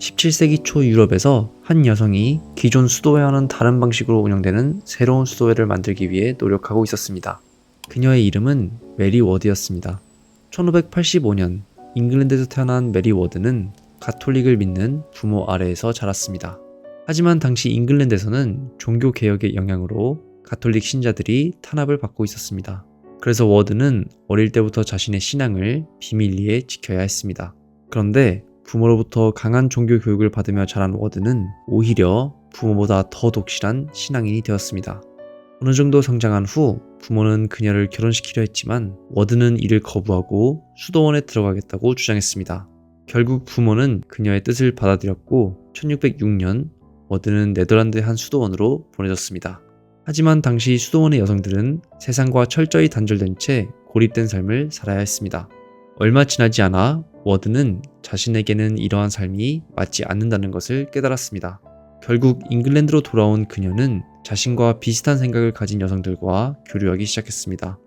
17세기 초 유럽에서 한 여성이 기존 수도회와는 다른 방식으로 운영되는 새로운 수도회를 만들기 위해 노력하고 있었습니다. 그녀의 이름은 메리 워드였습니다. 1585년 잉글랜드에서 태어난 메리 워드는 가톨릭을 믿는 부모 아래에서 자랐습니다. 하지만 당시 잉글랜드에서는 종교 개혁의 영향으로 가톨릭 신자들이 탄압을 받고 있었습니다. 그래서 워드는 어릴 때부터 자신의 신앙을 비밀리에 지켜야 했습니다. 그런데 부모로부터 강한 종교 교육을 받으며 자란 워드는 오히려 부모보다 더 독실한 신앙인이 되었습니다. 어느 정도 성장한 후 부모는 그녀를 결혼시키려 했지만 워드는 이를 거부하고 수도원에 들어가겠다고 주장했습니다. 결국 부모는 그녀의 뜻을 받아들였고 1606년 워드는 네덜란드의 한 수도원으로 보내졌습니다. 하지만 당시 수도원의 여성들은 세상과 철저히 단절된 채 고립된 삶을 살아야 했습니다. 얼마 지나지 않아 워드는 자신에게는 이러한 삶이 맞지 않는다는 것을 깨달았습니다. 결국 잉글랜드로 돌아온 그녀는 자신과 비슷한 생각을 가진 여성들과 교류하기 시작했습니다.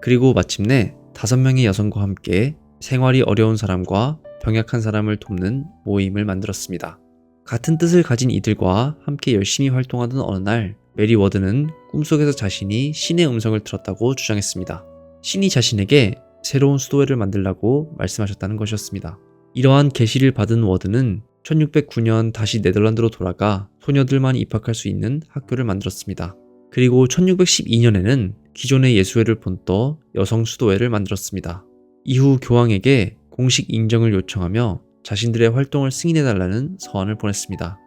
그리고 마침내 5명의 여성과 함께 생활이 어려운 사람과 병약한 사람을 돕는 모임을 만들었습니다. 같은 뜻을 가진 이들과 함께 열심히 활동하던 어느 날 메리 워드는 꿈속에서 자신이 신의 음성을 들었다고 주장했습니다. 신이 자신에게 새로운 수도회를 만들라고 말씀하셨다는 것이었습니다. 이러한 계시를 받은 워드는 1609년 다시 네덜란드로 돌아가 소녀들만 입학할 수 있는 학교를 만들었습니다. 그리고 1612년에는 기존의 예수회를 본떠 여성 수도회를 만들었습니다. 이후 교황에게 공식 인정을 요청하며 자신들의 활동을 승인해달라는 서한을 보냈습니다.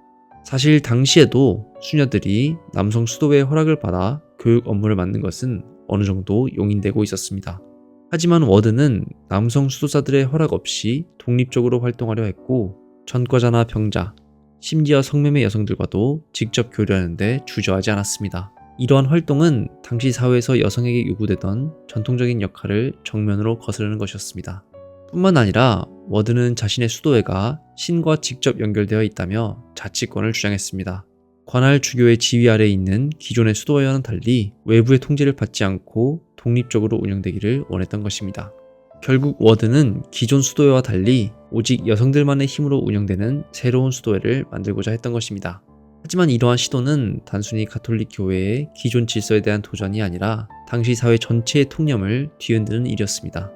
사실 당시에도 수녀들이 남성 수도회의 허락을 받아 교육 업무를 맡는 것은 어느 정도 용인되고 있었습니다. 하지만 워드는 남성 수도사들의 허락 없이 독립적으로 활동하려 했고 전과자나 병자, 심지어 성매매 여성들과도 직접 교류하는데 주저하지 않았습니다. 이러한 활동은 당시 사회에서 여성에게 요구되던 전통적인 역할을 정면으로 거스르는 것이었습니다. 뿐만 아니라 워드는 자신의 수도회가 신과 직접 연결되어 있다며 자치권을 주장했습니다. 관할 주교의 지휘 아래에 있는 기존의 수도회와는 달리 외부의 통제를 받지 않고 독립적으로 운영되기를 원했던 것입니다. 결국 워드는 기존 수도회와 달리 오직 여성들만의 힘으로 운영되는 새로운 수도회를 만들고자 했던 것입니다. 하지만 이러한 시도는 단순히 가톨릭 교회의 기존 질서에 대한 도전이 아니라 당시 사회 전체의 통념을 뒤흔드는 일이었습니다.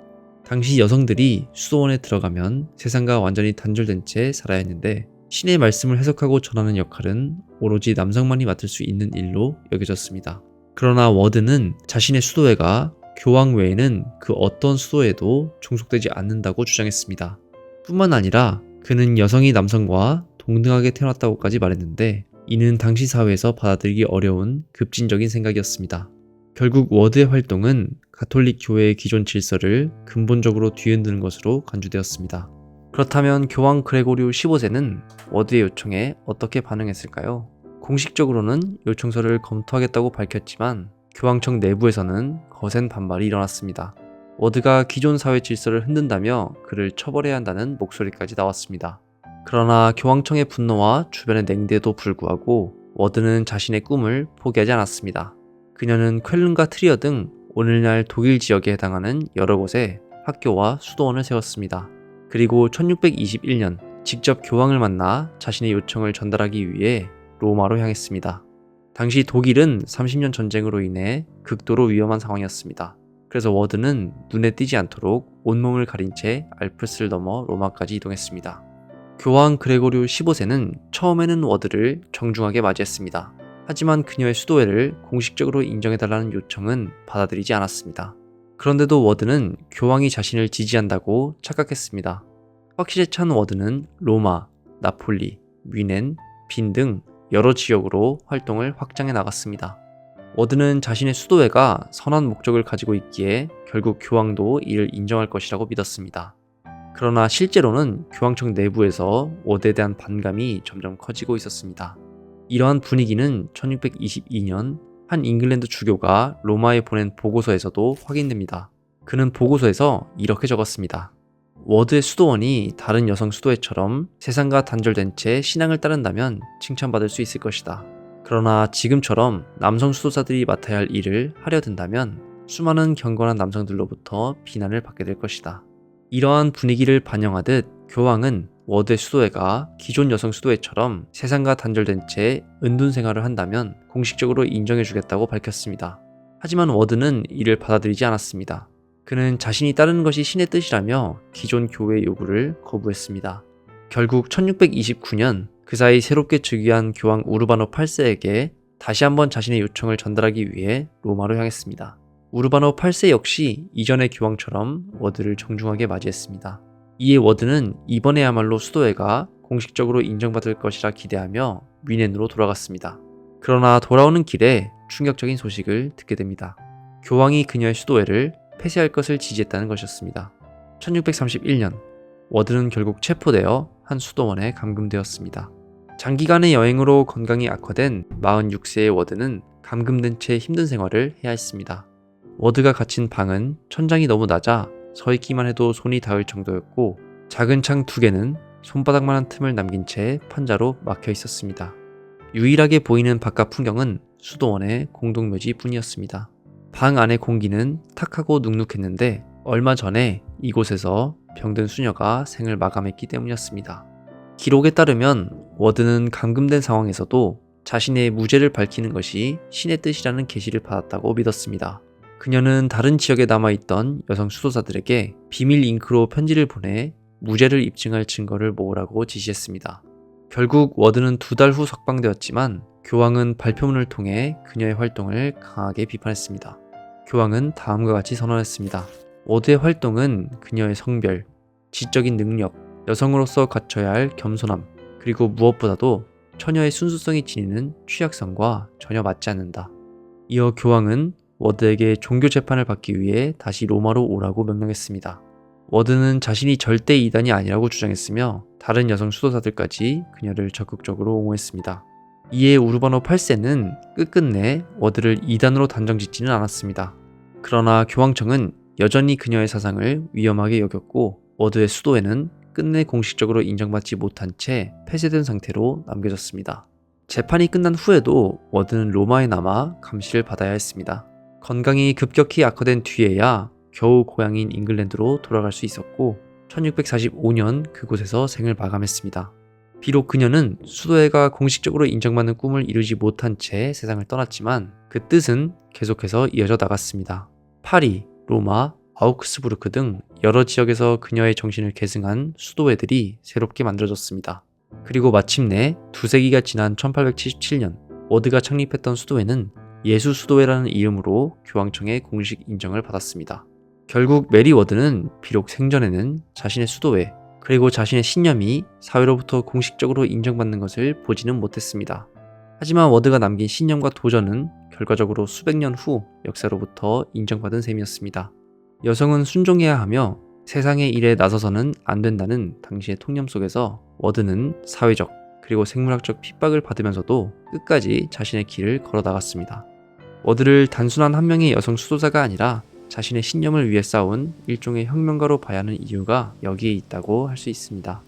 당시 여성들이 수도원에 들어가면 세상과 완전히 단절된 채 살아야 했는데 신의 말씀을 해석하고 전하는 역할은 오로지 남성만이 맡을 수 있는 일로 여겨졌습니다. 그러나 워드는 자신의 수도회가 교황 외에는 그 어떤 수도회에도 종속되지 않는다고 주장했습니다. 뿐만 아니라 그는 여성이 남성과 동등하게 태어났다고까지 말했는데 이는 당시 사회에서 받아들이기 어려운 급진적인 생각이었습니다. 결국 워드의 활동은 가톨릭 교회의 기존 질서를 근본적으로 뒤흔드는 것으로 간주되었습니다. 그렇다면 교황 그레고리오 15세는 워드의 요청에 어떻게 반응했을까요? 공식적으로는 요청서를 검토하겠다고 밝혔지만 교황청 내부에서는 거센 반발이 일어났습니다. 워드가 기존 사회 질서를 흔든다며 그를 처벌해야 한다는 목소리까지 나왔습니다. 그러나 교황청의 분노와 주변의 냉대에도 불구하고 워드는 자신의 꿈을 포기하지 않았습니다. 그녀는 쾰른과 트리어 등 오늘날 독일 지역에 해당하는 여러 곳에 학교와 수도원을 세웠습니다. 그리고 1621년 직접 교황을 만나 자신의 요청을 전달하기 위해 로마로 향했습니다. 당시 독일은 30년 전쟁으로 인해 극도로 위험한 상황이었습니다. 그래서 워드는 눈에 띄지 않도록 온몸을 가린 채 알프스를 넘어 로마까지 이동했습니다. 교황 그레고리오 15세는 처음에는 워드를 정중하게 맞이했습니다. 하지만 그녀의 수도회를 공식적으로 인정해달라는 요청은 받아들이지 않았습니다. 그런데도 워드는 교황이 자신을 지지한다고 착각했습니다. 확실에 찬 워드는 로마, 나폴리, 뮌헨, 빈 등 여러 지역으로 활동을 확장해 나갔습니다. 워드는 자신의 수도회가 선한 목적을 가지고 있기에 결국 교황도 이를 인정할 것이라고 믿었습니다. 그러나 실제로는 교황청 내부에서 워드에 대한 반감이 점점 커지고 있었습니다. 이러한 분위기는 1622년 한 잉글랜드 주교가 로마에 보낸 보고서에서도 확인됩니다. 그는 보고서에서 이렇게 적었습니다. 워드의 수도원이 다른 여성 수도회처럼 세상과 단절된 채 신앙을 따른다면 칭찬받을 수 있을 것이다. 그러나 지금처럼 남성 수도사들이 맡아야 할 일을 하려 든다면 수많은 경건한 남성들로부터 비난을 받게 될 것이다. 이러한 분위기를 반영하듯 교황은 워드의 수도회가 기존 여성 수도회처럼 세상과 단절된 채 은둔 생활을 한다면 공식적으로 인정해주겠다고 밝혔습니다. 하지만 워드는 이를 받아들이지 않았습니다. 그는 자신이 따르는 것이 신의 뜻이라며 기존 교회의 요구를 거부했습니다. 결국 1629년 그 사이 새롭게 즉위한 교황 우르바노 8세에게 다시 한번 자신의 요청을 전달하기 위해 로마로 향했습니다. 우르바노 8세 역시 이전의 교황처럼 워드를 정중하게 맞이했습니다. 이에 워드는 이번에야말로 수도회가 공식적으로 인정받을 것이라 기대하며 위넨으로 돌아갔습니다. 그러나 돌아오는 길에 충격적인 소식을 듣게 됩니다. 교황이 그녀의 수도회를 폐쇄할 것을 지지했다는 것이었습니다. 1631년 워드는 결국 체포되어 한 수도원에 감금되었습니다. 장기간의 여행으로 건강이 악화된 46세의 워드는 감금된 채 힘든 생활을 해야 했습니다. 워드가 갇힌 방은 천장이 너무 낮아 서 있기만 해도 손이 닿을 정도였고 작은 창 2개는 손바닥만한 틈을 남긴 채 판자로 막혀 있었습니다. 유일하게 보이는 바깥 풍경은 수도원의 공동묘지 뿐이었습니다. 방 안의 공기는 탁하고 눅눅했는데 얼마 전에 이곳에서 병든 수녀가 생을 마감했기 때문이었습니다. 기록에 따르면 워드는 감금된 상황에서도 자신의 무죄를 밝히는 것이 신의 뜻이라는 계시를 받았다고 믿었습니다. 그녀는 다른 지역에 남아있던 여성 수도사들에게 비밀 잉크로 편지를 보내 무죄를 입증할 증거를 모으라고 지시했습니다. 결국 워드는 2달 후 석방되었지만 교황은 발표문을 통해 그녀의 활동을 강하게 비판했습니다. 교황은 다음과 같이 선언했습니다. 워드의 활동은 그녀의 성별, 지적인 능력, 여성으로서 갖춰야 할 겸손함, 그리고 무엇보다도 처녀의 순수성이 지니는 취약성과 전혀 맞지 않는다. 이어 교황은 워드에게 종교 재판을 받기 위해 다시 로마로 오라고 명령했습니다. 워드는 자신이 절대 이단이 아니라고 주장했으며 다른 여성 수도사들까지 그녀를 적극적으로 옹호했습니다. 이에 우르바노 8세는 끝끝내 워드를 이단으로 단정짓지는 않았습니다. 그러나 교황청은 여전히 그녀의 사상을 위험하게 여겼고 워드의 수도회는 끝내 공식적으로 인정받지 못한 채 폐쇄된 상태로 남겨졌습니다. 재판이 끝난 후에도 워드는 로마에 남아 감시를 받아야 했습니다. 건강이 급격히 악화된 뒤에야 겨우 고향인 잉글랜드로 돌아갈 수 있었고 1645년 그곳에서 생을 마감했습니다. 비록 그녀는 수도회가 공식적으로 인정받는 꿈을 이루지 못한 채 세상을 떠났지만 그 뜻은 계속해서 이어져 나갔습니다. 파리, 로마, 아우크스부르크 등 여러 지역에서 그녀의 정신을 계승한 수도회들이 새롭게 만들어졌습니다. 그리고 마침내 2세기가 지난 1877년 워드가 창립했던 수도회는 예수 수도회라는 이름으로 교황청의 공식 인정을 받았습니다. 결국 메리 워드는 비록 생전에는 자신의 수도회 그리고 자신의 신념이 사회로부터 공식적으로 인정받는 것을 보지는 못했습니다. 하지만 워드가 남긴 신념과 도전은 결과적으로 수백 년 후 역사로부터 인정받은 셈이었습니다. 여성은 순종해야 하며 세상의 일에 나서서는 안 된다는 당시의 통념 속에서 워드는 사회적 그리고 생물학적 핍박을 받으면서도 끝까지 자신의 길을 걸어 나갔습니다. 워드를 단순한 한 명의 여성 수도사가 아니라 자신의 신념을 위해 싸운 일종의 혁명가로 봐야 하는 이유가 여기에 있다고 할 수 있습니다.